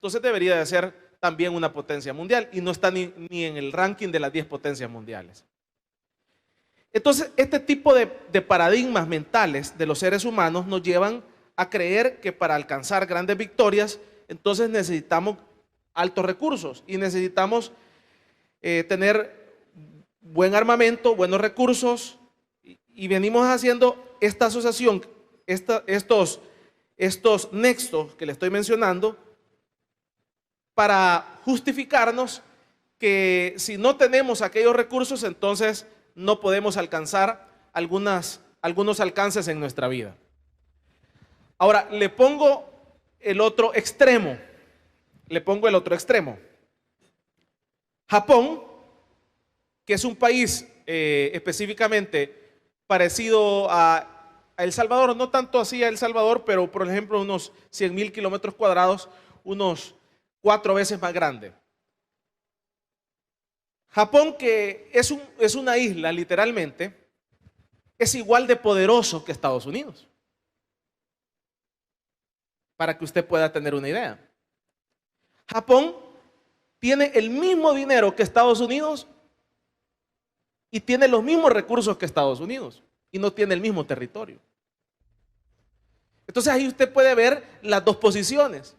Entonces debería de ser también una potencia mundial y no está ni en el ranking de las 10 potencias mundiales. Entonces, este tipo de paradigmas mentales de los seres humanos nos llevan a creer que para alcanzar grandes victorias, entonces necesitamos altos recursos y necesitamos tener buen armamento, buenos recursos, y venimos haciendo esta asociación, estos nexos que le estoy mencionando, para justificarnos que si no tenemos aquellos recursos, entonces no podemos alcanzar algunos alcances en nuestra vida. Ahora, le pongo el otro extremo. Japón, que es un país específicamente parecido a El Salvador, no tanto así a El Salvador, pero por ejemplo unos 100,000 kilómetros cuadrados, unos 4 veces más grande. Japón, que es una isla literalmente, es igual de poderoso que Estados Unidos. Para que usted pueda tener una idea. Japón tiene el mismo dinero que Estados Unidos y tiene los mismos recursos que Estados Unidos y no tiene el mismo territorio. Entonces ahí usted puede ver las dos posiciones,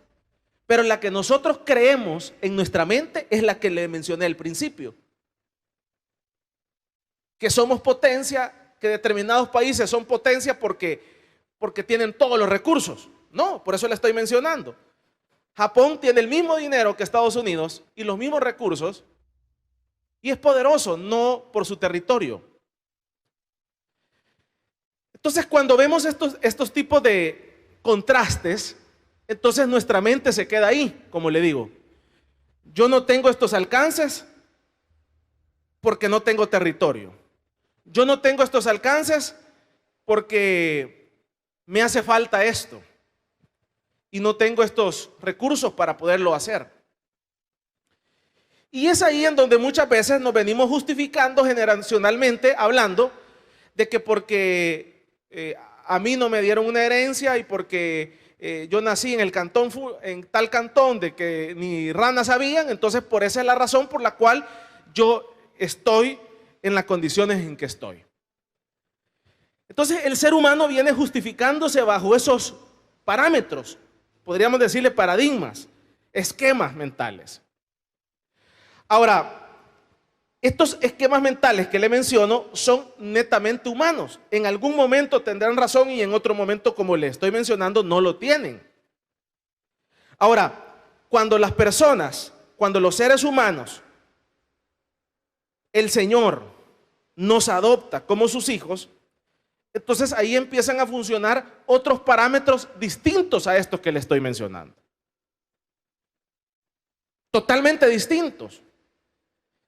pero la que nosotros creemos en nuestra mente es la que le mencioné al principio, que somos potencia, que determinados países son potencia porque tienen todos los recursos. No, por eso le estoy mencionando. Japón tiene el mismo dinero que Estados Unidos y los mismos recursos y es poderoso, no por su territorio. Entonces, cuando vemos estos tipos de contrastes, entonces nuestra mente se queda ahí, como le digo. Yo no tengo estos alcances porque no tengo territorio. Yo no tengo estos alcances porque me hace falta esto y no tengo estos recursos para poderlo hacer. Y es ahí en donde muchas veces nos venimos justificando generacionalmente, hablando de que porque a mí no me dieron una herencia y porque yo nací en tal cantón de que ni ranas habían, entonces por esa es la razón por la cual yo estoy en las condiciones en que estoy. Entonces el ser humano viene justificándose bajo esos parámetros, podríamos decirle paradigmas, esquemas mentales. Ahora, estos esquemas mentales que le menciono son netamente humanos. En algún momento tendrán razón y en otro momento, como le estoy mencionando, no lo tienen. Ahora, cuando las personas, cuando los seres humanos, el Señor nos adopta como sus hijos, entonces ahí empiezan a funcionar otros parámetros distintos a estos que le estoy mencionando. Totalmente distintos.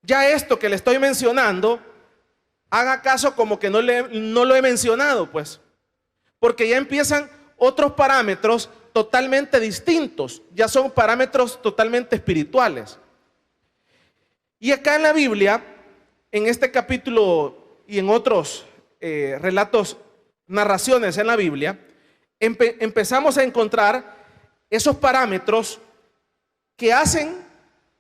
Ya esto que le estoy mencionando, haga caso como que no lo he mencionado, pues. Porque ya empiezan otros parámetros totalmente distintos. Ya son parámetros totalmente espirituales. Y acá en la Biblia, en este capítulo y en otros relatos, narraciones en la Biblia, empezamos a encontrar esos parámetros que hacen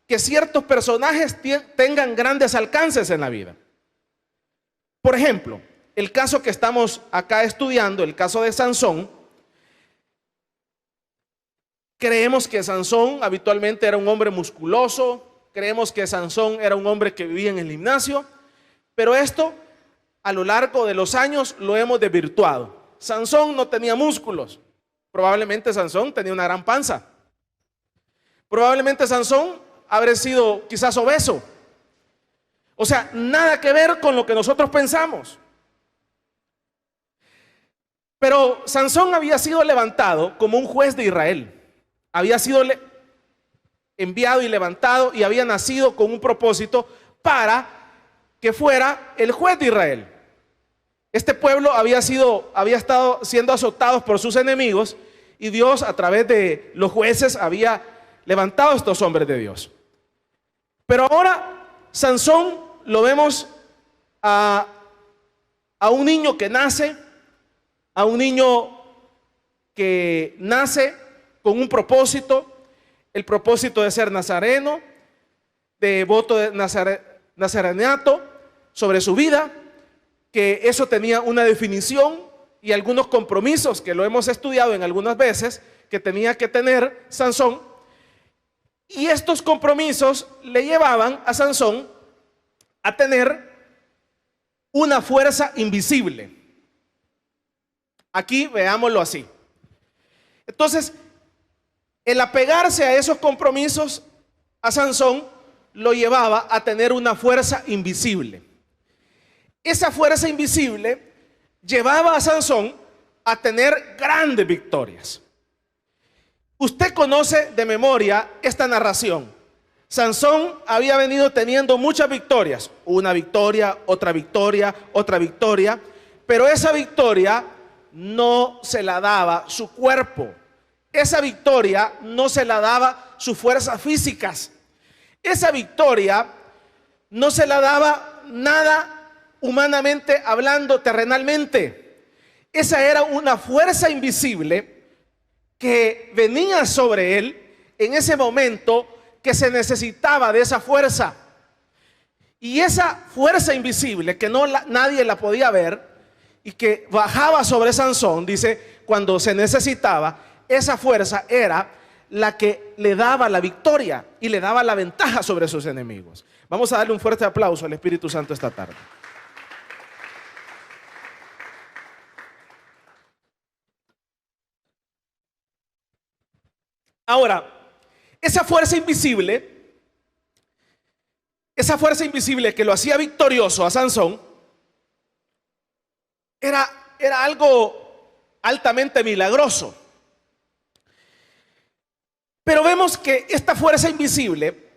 que ciertos personajes tengan grandes alcances en la vida. Por ejemplo, el caso que estamos acá estudiando, el caso de Sansón. Creemos que Sansón habitualmente era un hombre musculoso, creemos que Sansón era un hombre que vivía en el gimnasio, pero esto a lo largo de los años lo hemos desvirtuado. Sansón no tenía músculos, probablemente Sansón tenía una gran panza, probablemente Sansón habría sido quizás obeso. O sea, nada que ver con lo que nosotros pensamos. Pero Sansón había sido levantado como un juez de Israel. Había sido enviado y levantado y había nacido con un propósito para que fuera el juez de Israel. Este pueblo había estado siendo azotados por sus enemigos y Dios a través de los jueces había levantado a estos hombres de Dios. Pero ahora Sansón lo vemos a un niño que nace, con un propósito, el propósito de ser nazareno, de voto de nazarenato sobre su vida, que eso tenía una definición y algunos compromisos que lo hemos estudiado en algunas veces que tenía que tener Sansón. Y estos compromisos le llevaban a Sansón a tener una fuerza invisible. Aquí veámoslo así. Entonces, el apegarse a esos compromisos a Sansón lo llevaba a tener una fuerza invisible. Esa fuerza invisible llevaba a Sansón a tener grandes victorias. Usted conoce de memoria esta narración. Sansón había venido teniendo muchas victorias, una victoria, otra victoria, otra victoria, pero esa victoria no se la daba su cuerpo. Esa victoria no se la daba sus fuerzas físicas. Esa victoria no se la daba nada humanamente hablando, terrenalmente. Esa era una fuerza invisible que venía sobre él en ese momento que se necesitaba de esa fuerza. Y esa fuerza invisible que nadie la podía ver y que bajaba sobre Sansón, dice, cuando se necesitaba, esa fuerza era la que le daba la victoria y le daba la ventaja sobre sus enemigos. Vamos a darle un fuerte aplauso al Espíritu Santo esta tarde. Ahora, esa fuerza invisible que lo hacía victorioso a Sansón, era algo altamente milagroso. Pero vemos que esta fuerza invisible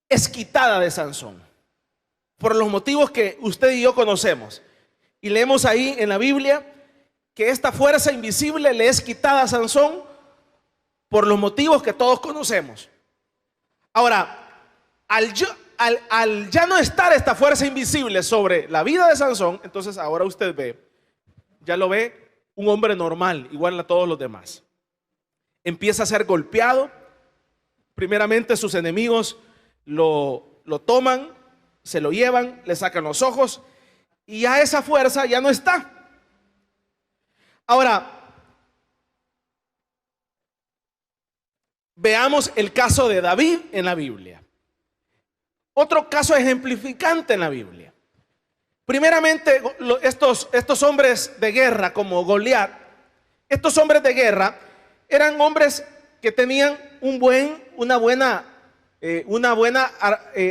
es quitada de Sansón por los motivos que usted y yo conocemos. Y leemos ahí en la Biblia que esta fuerza invisible le es quitada a Sansón por los motivos que todos conocemos. Ahora, al ya no estar esta fuerza invisible sobre la vida de Sansón, entonces ahora usted ya lo ve un hombre normal, igual a todos los demás. Empieza a ser golpeado. Primeramente sus enemigos lo toman, se lo llevan, le sacan los ojos y ya esa fuerza ya no está. Ahora, veamos el caso de David en la Biblia. Otro caso ejemplificante en la Biblia. Primeramente, estos hombres de guerra como Goliat, estos hombres de guerra eran hombres que tenían un buen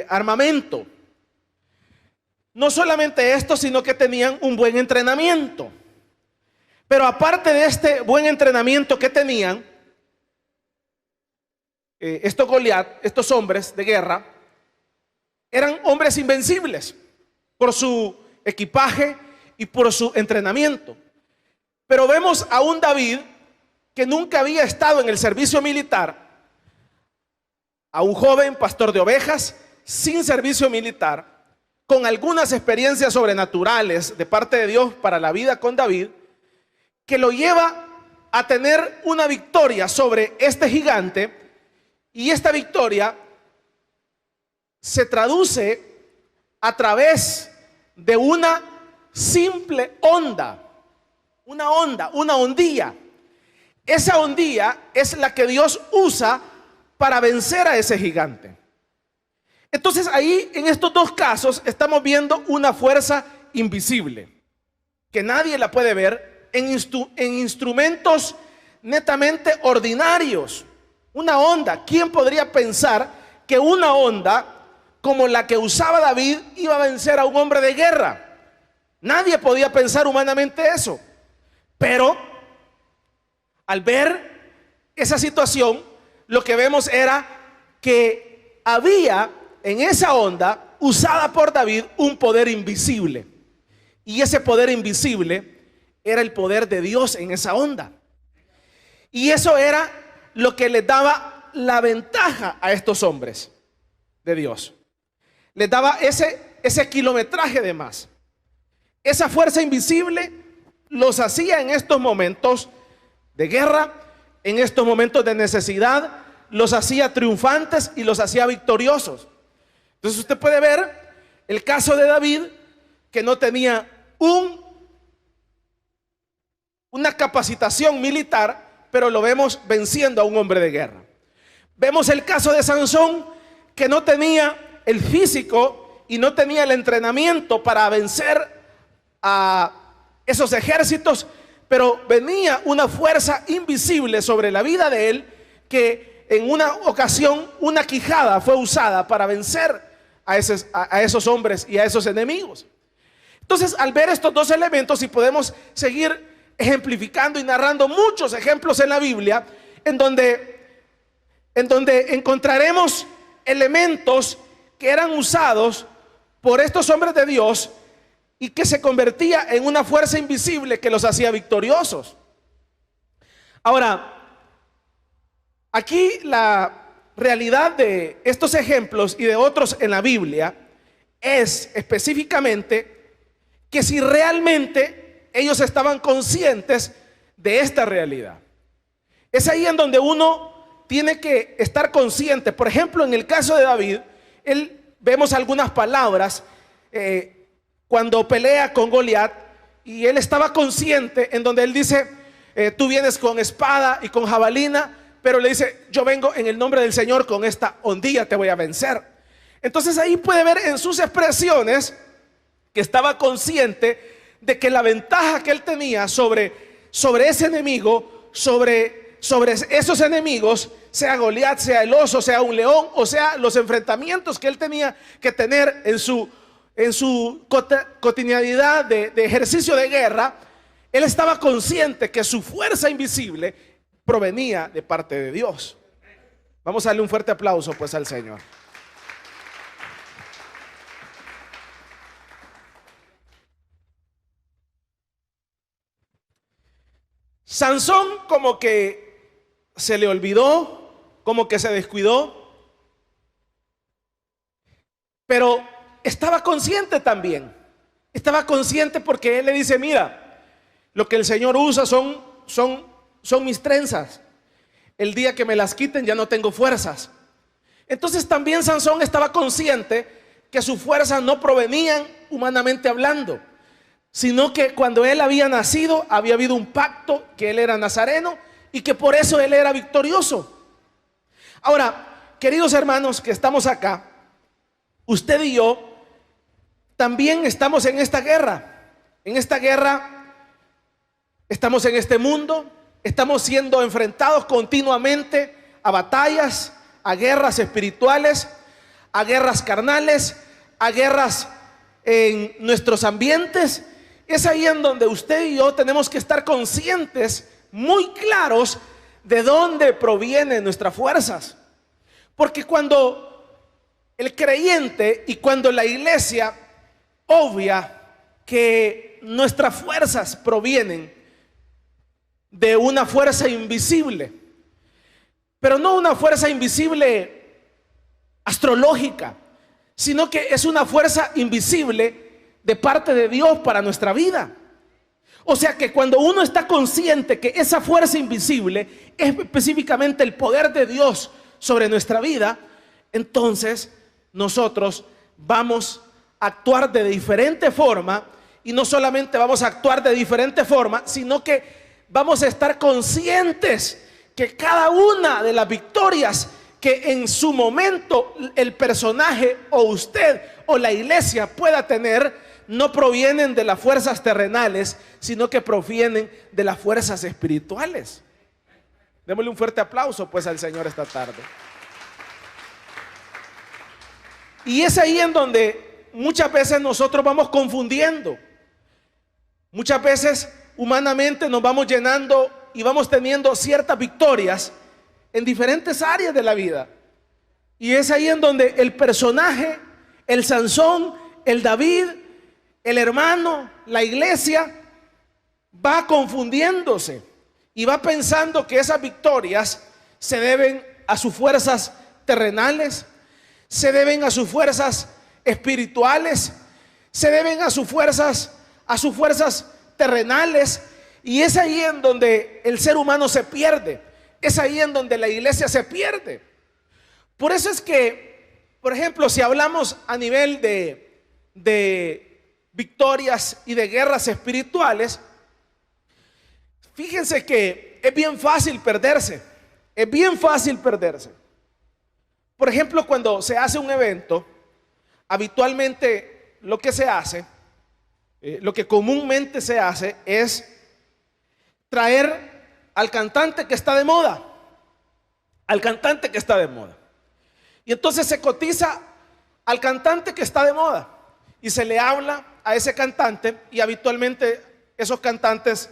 armamento. No solamente esto, sino que tenían un buen entrenamiento. Pero aparte de este buen entrenamiento que tenían, estos hombres de guerra, eran hombres invencibles por su equipaje y por su entrenamiento. Pero vemos a un David que nunca había estado en el servicio militar, a un joven pastor de ovejas sin servicio militar, con algunas experiencias sobrenaturales de parte de Dios para la vida con David, que lo lleva a tener una victoria sobre este gigante. Y esta victoria se traduce a través de una simple onda, una ondilla. Esa ondilla es la que Dios usa para vencer a ese gigante. Entonces ahí en estos dos casos estamos viendo una fuerza invisible que nadie la puede ver en instrumentos netamente ordinarios. Una onda. ¿Quién podría pensar que una onda como la que usaba David iba a vencer a un hombre de guerra? Nadie podía pensar humanamente eso. Pero al ver esa situación, lo que vemos era que había en esa onda usada por David un poder invisible. Y ese poder invisible era el poder de Dios en esa onda. Y eso era lo que les daba la ventaja a estos hombres de Dios. Les daba ese kilometraje de más. Esa fuerza invisible los hacía en estos momentos de guerra en estos momentos de necesidad, los hacía triunfantes y los hacía victoriosos. Entonces usted puede ver el caso de David, que no tenía una capacitación militar, pero lo vemos venciendo a un hombre de guerra. Vemos el caso de Sansón, que no tenía el físico y no tenía el entrenamiento para vencer a esos ejércitos, pero venía una fuerza invisible sobre la vida de él, que en una ocasión una quijada fue usada para vencer a esos hombres y a esos enemigos. Entonces, al ver estos dos elementos, y podemos seguir ejemplificando y narrando muchos ejemplos en la Biblia, en donde encontraremos elementos que eran usados por estos hombres de Dios y que se convertía en una fuerza invisible que los hacía victoriosos. Ahora, aquí la realidad de estos ejemplos y de otros en la Biblia es específicamente que si realmente ellos estaban conscientes de esta realidad. Es ahí en donde uno tiene que estar consciente. Por ejemplo, en el caso de David, vemos algunas palabras cuando pelea con Goliat, y él estaba consciente en donde él dice, tú vienes con espada y con jabalina, pero le dice, yo vengo en el nombre del Señor, con esta hondilla te voy a vencer. Entonces ahí puede ver en sus expresiones que estaba consciente de que la ventaja que él tenía sobre ese enemigo, sobre esos enemigos, sea Goliat, sea el oso, sea un león, o sea los enfrentamientos que él tenía que tener en su cotidianidad de ejercicio de guerra, él estaba consciente que su fuerza invisible provenía de parte de Dios. Vamos a darle un fuerte aplauso pues al Señor. Sansón como que se le olvidó, como que se descuidó, pero estaba consciente también. Estaba consciente porque él le dice, mira, lo que el Señor usa son mis trenzas. El día que me las quiten ya no tengo fuerzas. Entonces también Sansón estaba consciente que sus fuerzas no provenían humanamente hablando, sino que cuando él había nacido había habido un pacto, que él era nazareno y que por eso él era victorioso. Ahora, queridos hermanos que estamos acá, usted y yo también estamos en esta guerra. En esta guerra estamos en este mundo, estamos siendo enfrentados continuamente a batallas, a guerras espirituales, a guerras carnales, a guerras en nuestros ambientes. Es ahí en donde usted y yo tenemos que estar conscientes, muy claros, de dónde provienen nuestras fuerzas. Porque cuando el creyente y cuando la iglesia obvia que nuestras fuerzas provienen de una fuerza invisible, pero no una fuerza invisible astrológica, sino que es una fuerza invisible de parte de Dios para nuestra vida. O sea que cuando uno está consciente que esa fuerza invisible es específicamente el poder de Dios sobre nuestra vida, entonces nosotros vamos a actuar de diferente forma. Y no solamente vamos a actuar de diferente forma, sino que vamos a estar conscientes que cada una de las victorias que en su momento el personaje o usted o la iglesia pueda tener, no provienen de las fuerzas terrenales, sino que provienen de las fuerzas espirituales. Démosle un fuerte aplauso pues al Señor esta tarde. Y es ahí en donde muchas veces nosotros vamos confundiendo. Muchas veces humanamente nos vamos llenando y vamos teniendo ciertas victorias en diferentes áreas de la vida. Y es ahí en donde el personaje, el Sansón, el David, el hermano, la iglesia, va confundiéndose y va pensando que esas victorias se deben a sus fuerzas terrenales, se deben a sus fuerzas espirituales, se deben a sus fuerzas terrenales. Y es ahí en donde el ser humano se pierde. es ahí en donde la iglesia se pierde. Por eso es que, por ejemplo, si hablamos a nivel de victorias y de guerras espirituales, fíjense que es bien fácil perderse. Es bien fácil perderse. Por ejemplo, cuando se hace un evento, habitualmente lo que se hace, lo que comúnmente se hace es traer al cantante que está de moda. Al cantante que está de moda. Y entonces se cotiza al cantante que está de moda y se le habla a ese cantante, y habitualmente esos cantantes,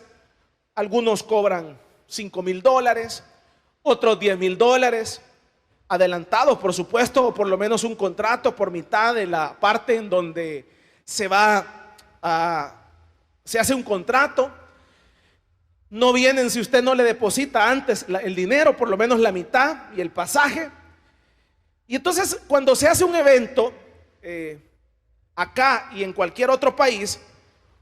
algunos cobran $5,000, otros $10,000, adelantados por supuesto, o por lo menos un contrato por mitad de la parte en donde se hace un contrato. No vienen si usted no le deposita antes el dinero, por lo menos la mitad y el pasaje. Y entonces cuando se hace un evento acá y en cualquier otro país,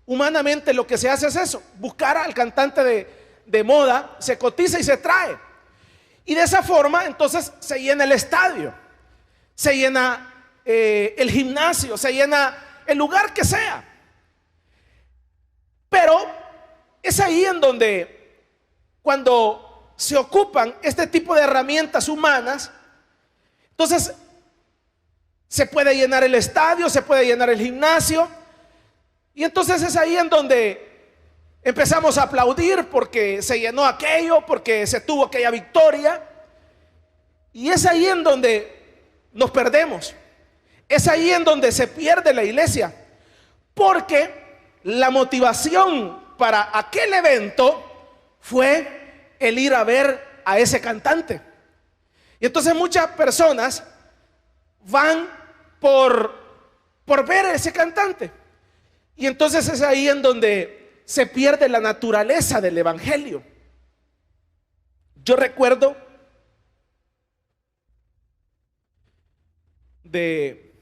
humanamente lo que se hace es eso: buscar al cantante de moda, se cotiza y se trae. Y de esa forma entonces se llena el estadio, se llena el gimnasio, se llena el lugar que sea. Pero es ahí en donde, cuando se ocupan este tipo de herramientas humanas, entonces se puede llenar el estadio, se puede llenar el gimnasio, y entonces es ahí en donde empezamos a aplaudir porque se llenó aquello, porque se tuvo aquella victoria. Y es ahí en donde nos perdemos. Es ahí en donde se pierde la iglesia, porque la motivación para aquel evento fue el ir a ver a ese cantante. Y entonces muchas personas van por ver a ese cantante. Y entonces es ahí en donde se pierde la naturaleza del evangelio. Yo recuerdo de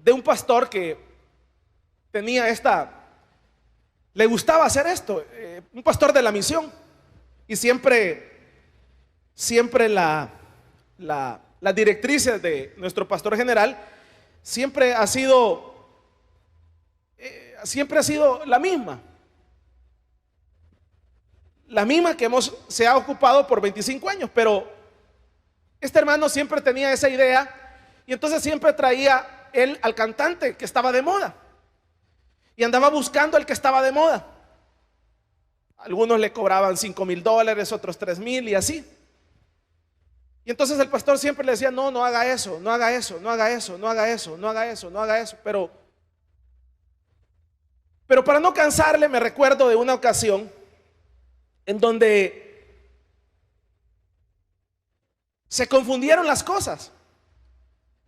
un pastor que tenía le gustaba hacer esto, un pastor de la misión, y siempre las directrices de nuestro pastor general siempre ha sido la misma que se ha ocupado por 25 años. Pero este hermano siempre tenía esa idea, y entonces siempre traía él al cantante que estaba de moda, y andaba buscando al que estaba de moda. Algunos le cobraban $5,000, otros $3,000 y así. Y entonces el pastor siempre le decía: no haga eso, no haga eso, no haga eso, no haga eso, no haga eso, no haga eso. Pero para no cansarle, me recuerdo de una ocasión en donde se confundieron las cosas.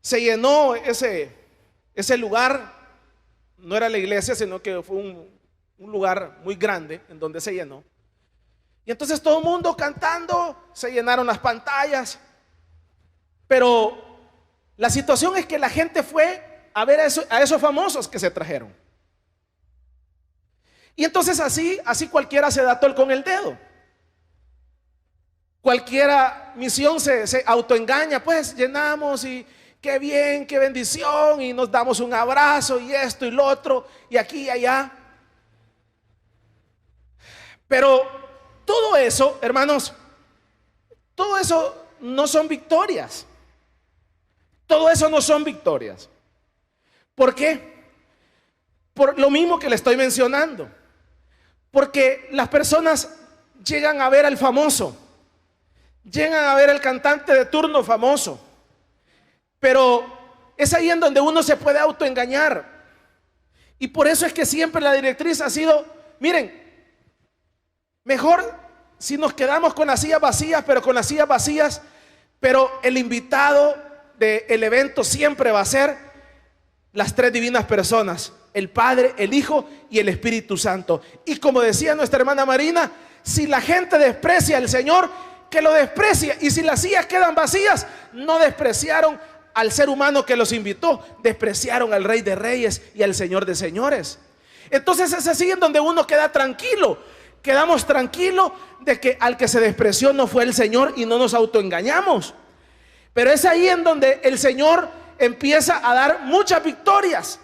Se llenó ese lugar, no era la iglesia, sino que fue un lugar muy grande en donde se llenó. Y entonces todo el mundo cantando, se llenaron las pantallas. Pero la situación es que la gente fue a ver a esos famosos que se trajeron. Y entonces así cualquiera se da tol con el dedo. Cualquiera misión se autoengaña: pues llenamos y qué bien, qué bendición, y nos damos un abrazo y esto y lo otro y aquí y allá. Pero todo eso, hermanos, todo eso no son victorias. Todo eso no son victorias. ¿Por qué? Por lo mismo que le estoy mencionando. Porque las personas llegan a ver al famoso, llegan a ver al cantante de turno famoso, pero es ahí en donde uno se puede autoengañar. Y por eso es que siempre la directriz ha sido: miren, mejor si nos quedamos con las sillas vacías, pero el invitado del evento siempre va a ser las tres divinas personas: el Padre, el Hijo y el Espíritu Santo. Y como decía nuestra hermana Marina, si la gente desprecia al Señor, que lo desprecia. Y si las sillas quedan vacías, no despreciaron al ser humano que los invitó, despreciaron al Rey de Reyes y al Señor de Señores. Entonces es así en donde uno queda tranquilo. quedamos tranquilos de que al que se despreció no fue el Señor y no nos autoengañamos. Pero es ahí en donde el Señor empieza a dar muchas victorias.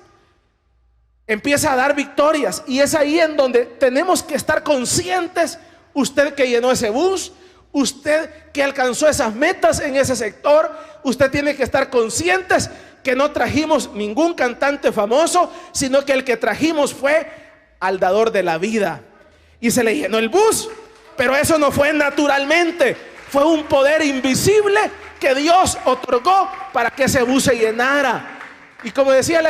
Empieza a dar victorias. Y es ahí en donde tenemos que estar conscientes. Usted que llenó ese bus, usted que alcanzó esas metas en ese sector, usted tiene que estar conscientes que no trajimos ningún cantante famoso, sino que el que trajimos fue al dador de la vida. Y se le llenó el bus. Pero eso no fue naturalmente, fue un poder invisible que Dios otorgó para que ese bus se llenara. Y como decía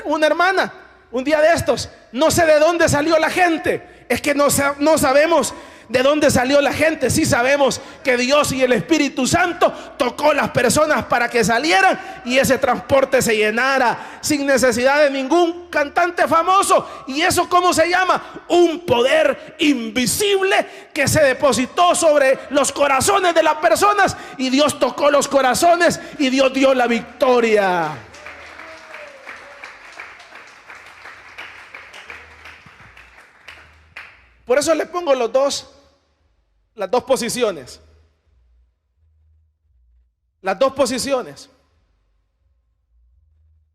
una hermana un día de estos, no sé de dónde salió la gente. Es que no sabemos de dónde salió la gente. Sí sabemos que Dios y el Espíritu Santo tocó las personas para que salieran y ese transporte se llenara sin necesidad de ningún cantante famoso. ¿Y eso cómo se llama? Un poder invisible que se depositó sobre los corazones de las personas, y Dios tocó los corazones y Dios dio la victoria. Por eso le pongo las dos posiciones. Las dos posiciones.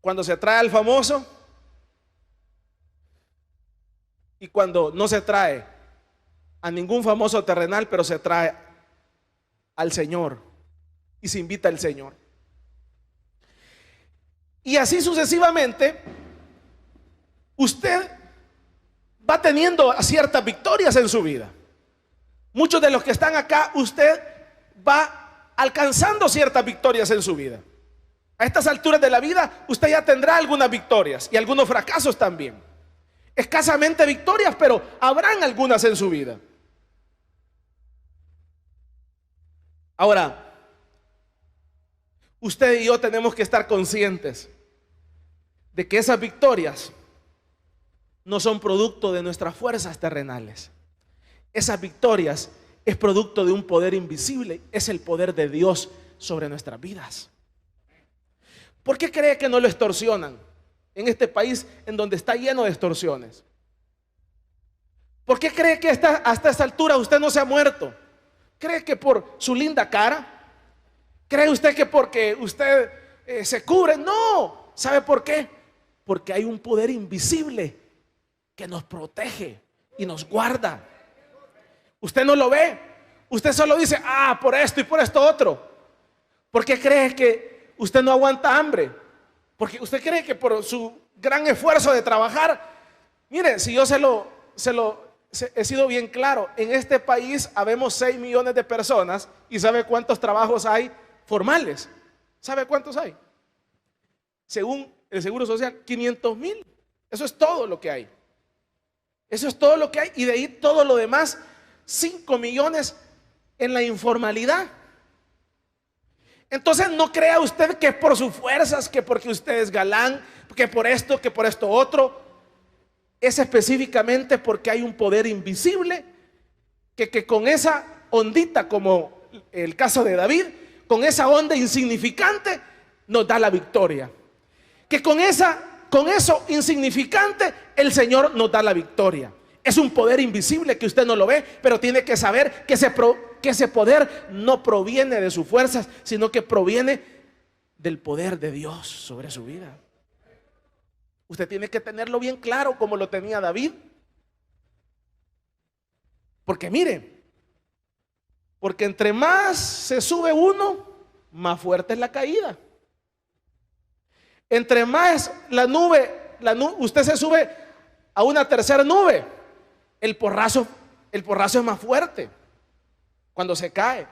Cuando se trae al famoso y cuando no se trae a ningún famoso terrenal, pero se trae al Señor y se invita al Señor. Y así sucesivamente, usted va teniendo ciertas victorias en su vida. Muchos de los que están acá, usted va alcanzando ciertas victorias en su vida. A estas alturas de la vida, usted ya tendrá algunas victorias y algunos fracasos también. Escasamente victorias, pero habrán algunas en su vida. Ahora, usted y yo tenemos que estar conscientes de que esas victorias no son producto de nuestras fuerzas terrenales. Esas victorias es producto de un poder invisible, es el poder de Dios sobre nuestras vidas. ¿Por qué cree que no lo extorsionan en este país en donde está lleno de extorsiones? ¿Por qué cree que hasta esta altura usted no se ha muerto? ¿Cree que por su linda cara? ¿Cree usted que porque usted se cubre? No. ¿Sabe por qué? Porque hay un poder invisible que nos protege y nos guarda. Usted no lo ve, usted solo dice, por esto y por esto otro. ¿Por qué cree que usted no aguanta hambre? Porque usted cree que por su gran esfuerzo de trabajar. Mire, si yo he sido bien claro, en este país habemos 6 millones de personas. ¿Y sabe cuántos trabajos hay formales? ¿Sabe cuántos hay? Según el Seguro Social, 500,000. Eso es todo lo que hay. Eso es todo lo que hay. Y de ahí todo lo demás, 5 millones en la informalidad. Entonces no crea usted que es por sus fuerzas, que porque usted es galán, que por esto otro. Es específicamente porque hay un poder invisible que con esa ondita, como el caso de David, con esa onda insignificante nos da la victoria. Que con eso insignificante el Señor nos da la victoria. Es un poder invisible que usted no lo ve, pero tiene que saber que ese poder no proviene de sus fuerzas, sino que proviene del poder de Dios sobre su vida. Usted tiene que tenerlo bien claro, como lo tenía David. Porque mire, porque entre más se sube uno, más fuerte es la caída. Entre más usted se sube a una tercera nube, el porrazo es más fuerte cuando se cae.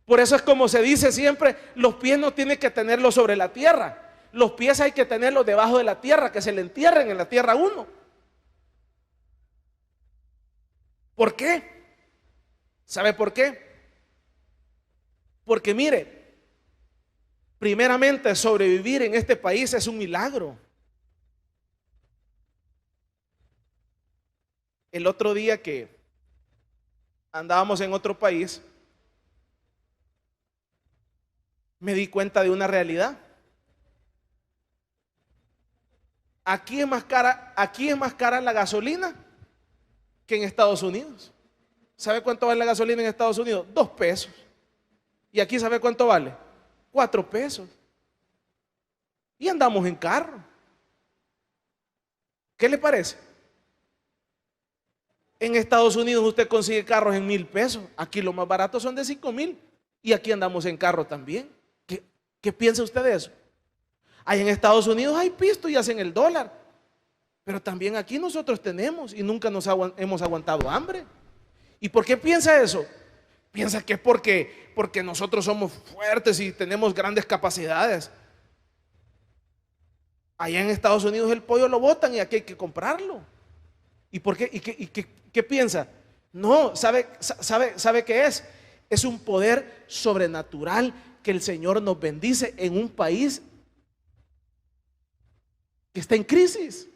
Por eso es como se dice siempre, los pies no tiene que tenerlos sobre la tierra. Los pies hay que tenerlos debajo de la tierra, que se le entierren en la tierra a uno. ¿Por qué? ¿Sabe por qué? Porque mire, primeramente sobrevivir en este país es un milagro. El otro día que andábamos en otro país, me di cuenta de una realidad. Aquí es más cara la gasolina que en Estados Unidos. ¿Sabe cuánto vale la gasolina en Estados Unidos? 2 pesos. ¿Y aquí sabe cuánto vale? 4 pesos. Y andamos en carro. ¿Qué le parece? En Estados Unidos usted consigue carros en 1,000 pesos. Aquí los más baratos son de 5,000. Y aquí andamos en carro también. ¿Qué piensa usted de eso? Ahí en Estados Unidos hay pisto y hacen el dólar. Pero también aquí nosotros tenemos y nunca hemos aguantado hambre. ¿Y por qué piensa eso? Piensa que es porque nosotros somos fuertes y tenemos grandes capacidades. Allá en Estados Unidos el pollo lo botan y aquí hay que comprarlo. ¿Y por qué? ¿Qué piensa? No, ¿sabe qué es? Es un poder sobrenatural que el Señor nos bendice en un país que está en crisis.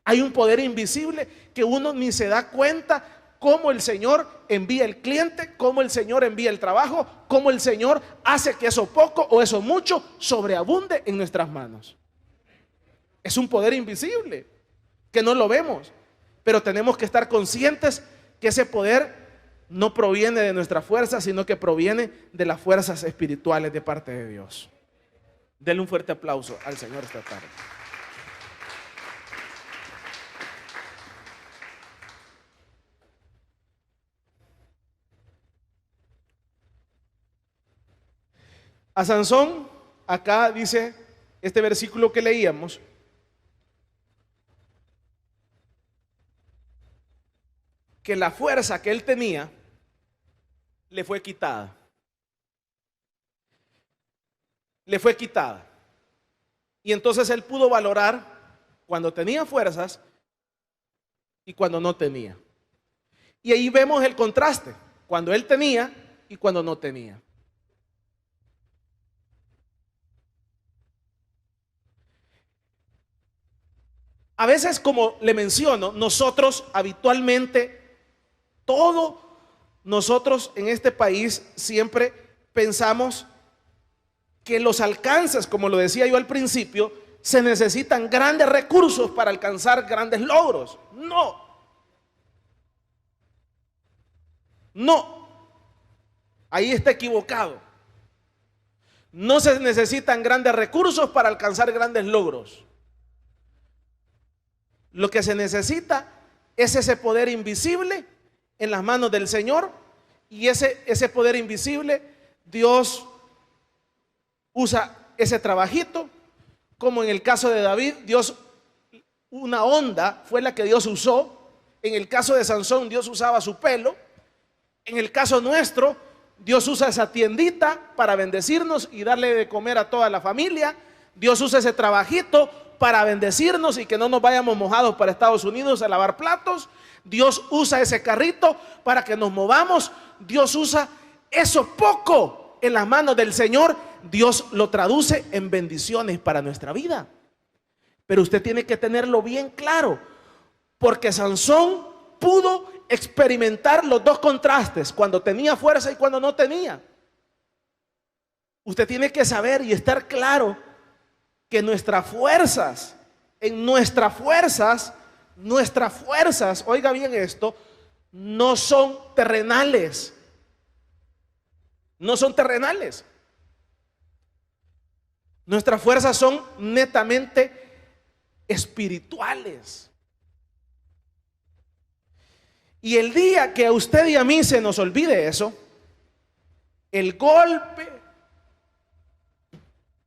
Hay un poder invisible que uno ni se da cuenta cómo el Señor envía el cliente, cómo el Señor envía el trabajo, cómo el Señor hace que eso poco o eso mucho sobreabunde en nuestras manos. Es un poder invisible que no lo vemos, pero tenemos que estar conscientes que ese poder no proviene de nuestra fuerza, sino que proviene de las fuerzas espirituales de parte de Dios. Denle un fuerte aplauso al Señor esta tarde. A Sansón, acá dice este versículo que leíamos, que la fuerza que él tenía le fue quitada. Le fue quitada. Y entonces él pudo valorar cuando tenía fuerzas y cuando no tenía. Y ahí vemos el contraste, cuando él tenía y cuando no tenía. A veces, como le menciono, nosotros habitualmente, nosotros en este país siempre pensamos que los alcances, como lo decía yo al principio, se necesitan grandes recursos para alcanzar grandes logros. No, ahí está equivocado. No se necesitan grandes recursos para alcanzar grandes logros. Lo que se necesita es ese poder invisible en las manos del Señor, y ese poder invisible, Dios usa ese trabajito, como en el caso de David, una onda fue la que Dios usó. En el caso de Sansón, Dios usaba su pelo. En el caso nuestro, Dios usa esa tiendita para bendecirnos y darle de comer a toda la familia. Dios usa ese trabajito para bendecirnos y que no nos vayamos mojados para Estados Unidos a lavar platos. Dios usa ese carrito para que nos movamos. Dios usa eso poco en las manos del Señor. Dios lo traduce en bendiciones para nuestra vida. Pero usted tiene que tenerlo bien claro, porque Sansón pudo experimentar los dos contrastes, cuando tenía fuerza y cuando no tenía. Usted tiene que saber y estar claro que nuestras fuerzas, oiga bien esto, no son terrenales. No son terrenales. Nuestras fuerzas son netamente espirituales. Y el día que a usted y a mí se nos olvide eso, el golpe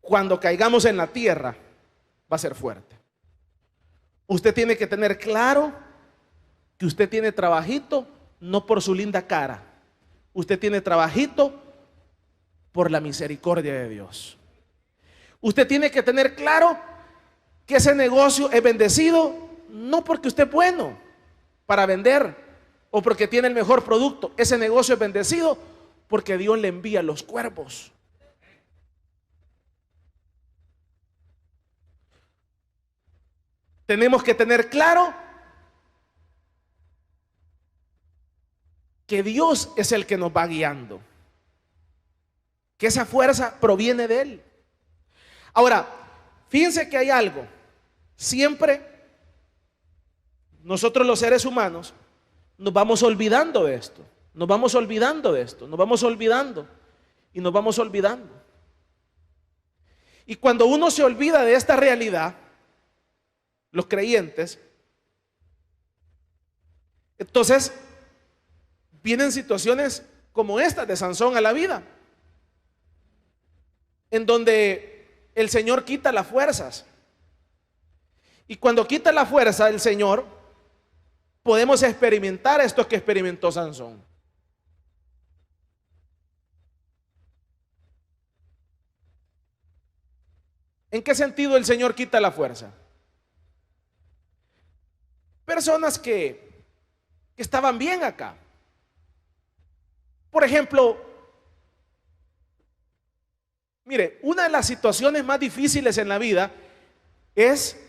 cuando caigamos en la tierra va a ser fuerte. Usted tiene que tener claro que usted tiene trabajito no por su linda cara. Usted tiene trabajito por la misericordia de Dios. Usted tiene que tener claro que ese negocio es bendecido no porque usted es bueno para vender o porque tiene el mejor producto. Ese negocio es bendecido porque Dios le envía los cuervos. Tenemos que tener claro que Dios es el que nos va guiando, que esa fuerza proviene de Él. Ahora, fíjense que hay algo. Siempre nosotros los seres humanos nos vamos olvidando de esto, nos vamos olvidando de esto, nos vamos olvidando y nos vamos olvidando. Y cuando uno se olvida de esta realidad, los creyentes, entonces vienen situaciones como estas de Sansón a la vida, en donde el Señor quita las fuerzas. Y cuando quita la fuerza del Señor, podemos experimentar esto que experimentó Sansón. ¿En qué sentido el Señor quita la fuerza? Personas que estaban bien acá. Por ejemplo, mire, una de las situaciones más difíciles en la vida es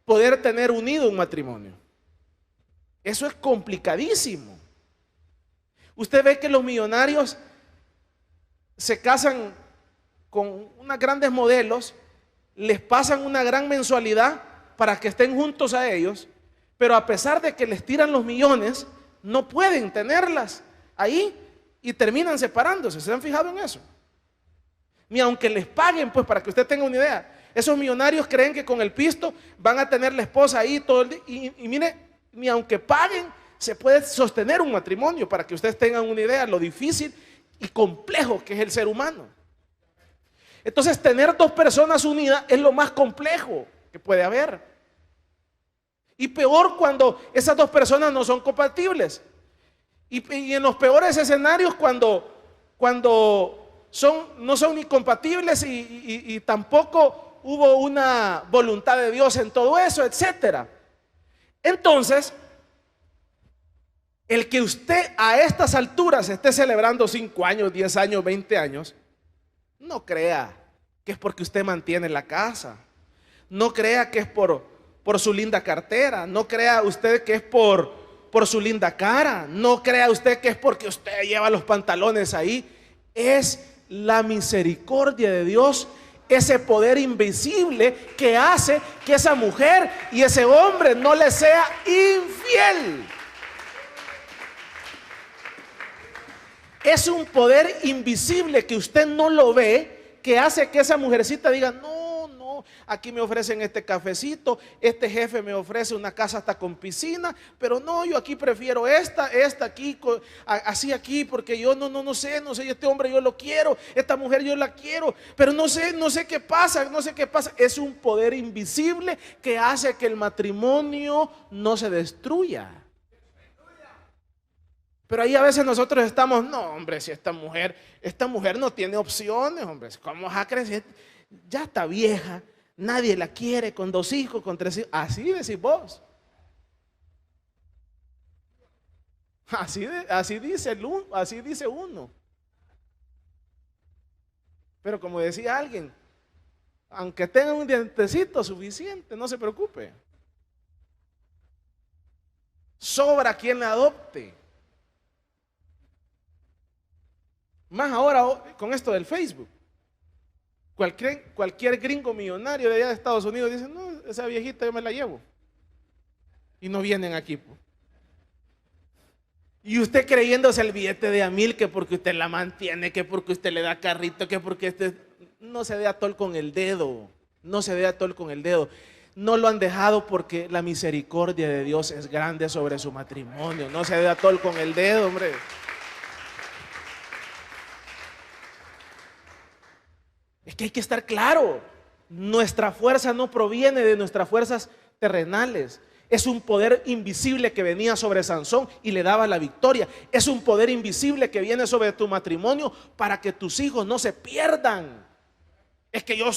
poder tener unido un matrimonio. Eso es complicadísimo. Usted ve que los millonarios se casan con unas grandes modelos, les pasan una gran mensualidad para que estén juntos a ellos, pero a pesar de que les tiran los millones, no pueden tenerlas ahí y terminan separándose. ¿Se han fijado en eso? Ni aunque les paguen, pues, para que usted tenga una idea. Esos millonarios creen que con el pisto van a tener la esposa ahí todo el día. Y mire, ni aunque paguen, se puede sostener un matrimonio, para que ustedes tengan una idea lo difícil y complejo que es el ser humano. Entonces, tener dos personas unidas es lo más complejo que puede haber. Y peor cuando esas dos personas no son compatibles. Y en los peores escenarios, cuando no son ni compatibles y tampoco hubo una voluntad de Dios en todo eso, etcétera. Entonces, el que usted a estas alturas esté celebrando 5 años, 10 años, 20 años, no crea que es porque usted mantiene la casa. No crea que es por su linda cartera. No crea usted que es por su linda cara. No crea usted que es porque usted lleva los pantalones ahí. Es la misericordia de Dios, ese poder invisible que hace que esa mujer y ese hombre no le sea infiel. Es un poder invisible que usted no lo ve, que hace que esa mujercita diga: no, aquí me ofrecen este cafecito, este jefe me ofrece una casa hasta con piscina, pero no, yo aquí prefiero esta aquí, así aquí, porque yo no sé, este hombre yo lo quiero, esta mujer yo la quiero, pero no sé qué pasa, Es un poder invisible que hace que el matrimonio no se destruya. Pero ahí a veces nosotros estamos: no, hombre, si esta mujer no tiene opciones, hombre, ¿cómo va a crecer? Ya está vieja, nadie la quiere, con 2 hijos, con 3 hijos. Así decís vos. Así dice uno. Pero como decía alguien, aunque tenga un dientecito suficiente, no se preocupe. Sobra quien la adopte. Más ahora con esto del Facebook. Cualquier gringo millonario de allá de Estados Unidos dice: no, esa viejita yo me la llevo. Y no vienen aquí. Y usted creyéndose el billete de $1000, que porque usted la mantiene, que porque usted le da carrito, que porque no se dé atol con el dedo. No se dé atol con el dedo. No lo han dejado porque la misericordia de Dios es grande sobre su matrimonio. No se dé atol con el dedo, hombre. Es que hay que estar claro, nuestra fuerza no proviene de nuestras fuerzas terrenales. Es un poder invisible que venía sobre Sansón y le daba la victoria. Es un poder invisible que viene sobre tu matrimonio para que tus hijos no se pierdan. Es que yo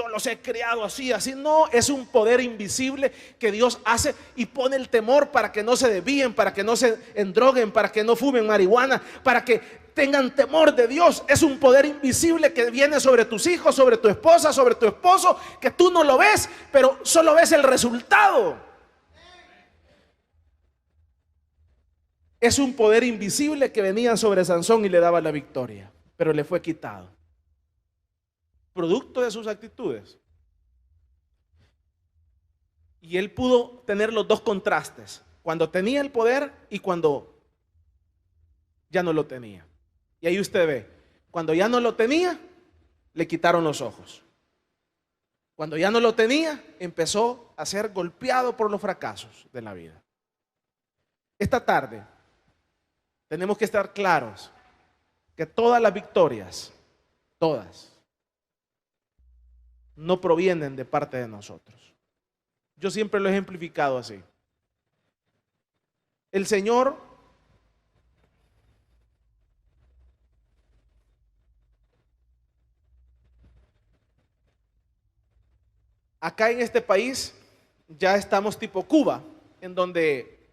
los he criado así. No, es un poder invisible que Dios hace y pone el temor para que no se desvíen, para que no se endroguen, para que no fumen marihuana, para que tengan temor de Dios. Es un poder invisible que viene sobre tus hijos, sobre tu esposa, sobre tu esposo, que tú no lo ves, pero solo ves el resultado. Es un poder invisible que venía sobre Sansón y le daba la victoria, pero le fue quitado, producto de sus actitudes. Y él pudo tener los dos contrastes, cuando tenía el poder y cuando ya no lo tenía. Y ahí usted ve, cuando ya no lo tenía, le quitaron los ojos. Cuando ya no lo tenía, empezó a ser golpeado por los fracasos de la vida. Esta tarde tenemos que estar claros que todas las victorias, todas, no provienen de parte de nosotros. Yo siempre lo he ejemplificado así. El Señor acá en este país ya estamos tipo Cuba, en donde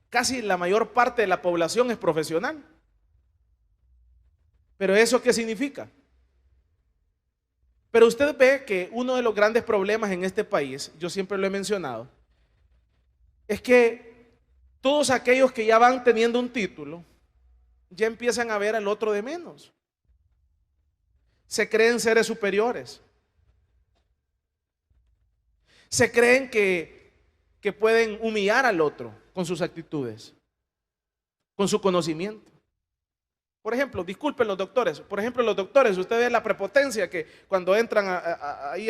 casi la mayor parte de la población es profesional. ¿Pero eso qué significa? Pero usted ve que uno de los grandes problemas en este país, yo siempre lo he mencionado, es que todos aquellos que ya van teniendo un título, ya empiezan a ver al otro de menos. Se creen seres superiores. Se creen que pueden humillar al otro con sus actitudes, con su conocimiento. Por ejemplo, disculpen los doctores, por ejemplo los doctores, usted ve la prepotencia que cuando entran ahí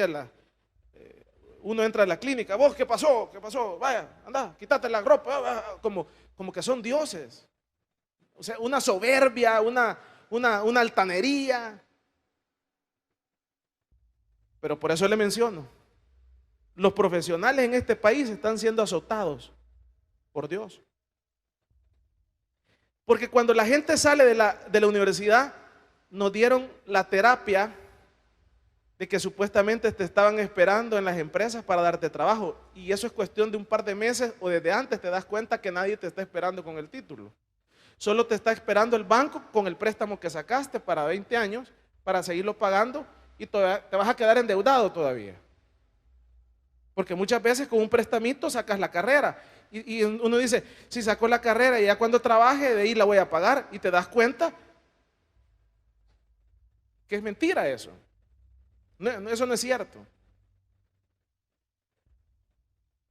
uno entra a la clínica, vos, ¿qué pasó? ¿Qué pasó? Vaya, anda, quítate la ropa, como que son dioses. O sea, una soberbia, una altanería. Pero por eso le menciono, los profesionales en este país están siendo azotados por Dios. Porque cuando la gente sale de la universidad, nos dieron la terapia de que supuestamente te estaban esperando en las empresas para darte trabajo. Y eso es cuestión de un par de meses o desde antes te das cuenta que nadie te está esperando con el título. Solo te está esperando el banco con el préstamo que sacaste para 20 años para seguirlo pagando y todavía te vas a quedar endeudado todavía. Porque muchas veces con un prestamito sacas la carrera. Y uno dice, si sacó la carrera y ya cuando trabaje de ahí la voy a pagar. Y te das cuenta que es mentira eso. No, eso no es cierto.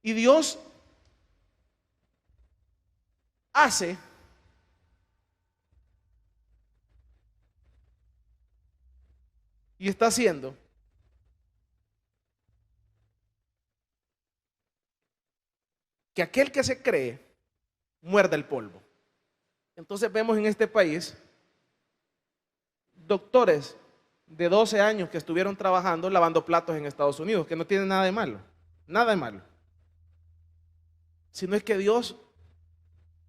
Y Dios hace y está haciendo que aquel que se cree muerda el polvo. Entonces vemos en este país doctores de 12 años que estuvieron trabajando lavando platos en Estados Unidos, que no tiene nada de malo, nada de malo. Sino es que Dios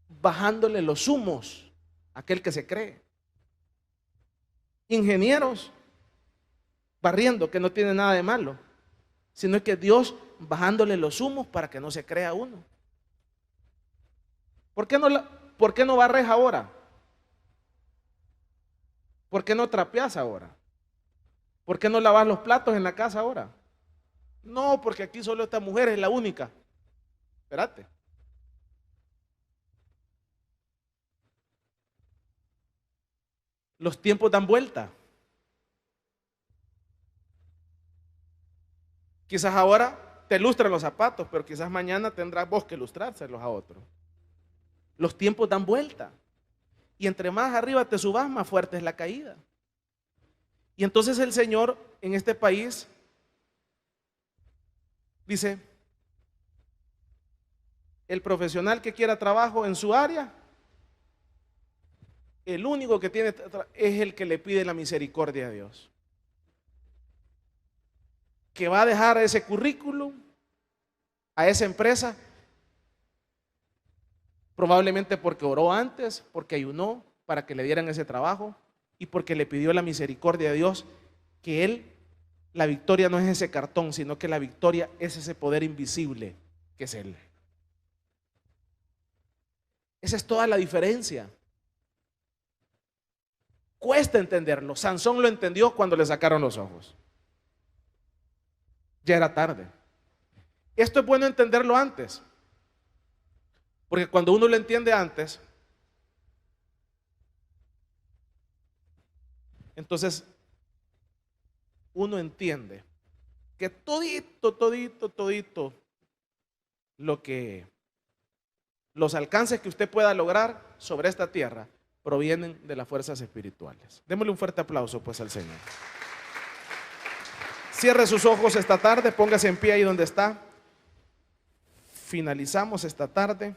bajándole los humos a aquel que se cree. Ingenieros barriendo, que no tiene nada de malo, sino es que Dios bajándole los humos para que no se crea uno. ¿Por qué no barres ahora? ¿Por qué no trapeas ahora? ¿Por qué no lavas los platos en la casa ahora? No, porque aquí solo esta mujer es la única. Espérate. Los tiempos dan vuelta. Quizás ahora te lustran los zapatos, pero quizás mañana tendrás vos que lustrárselos a otro. Los tiempos dan vuelta. Y entre más arriba te subas, más fuerte es la caída. Y entonces el Señor en este país dice, el profesional que quiera trabajo en su área, el único que tiene es el que le pide la misericordia a Dios. Que va a dejar ese currículum a esa empresa, probablemente porque oró antes, porque ayunó para que le dieran ese trabajo y porque le pidió la misericordia de Dios, que él, la victoria no es ese cartón, sino que la victoria es ese poder invisible que es Él. Esa es toda la diferencia. Cuesta entenderlo. Sansón lo entendió cuando le sacaron los ojos. Ya era tarde. Esto es bueno entenderlo antes, porque cuando uno lo entiende antes, entonces uno entiende que que todito los alcances que usted pueda lograr sobre esta tierra provienen de las fuerzas espirituales. Démosle un fuerte aplauso pues al Señor. Cierre sus ojos esta tarde, póngase en pie ahí donde está. Finalizamos esta tarde.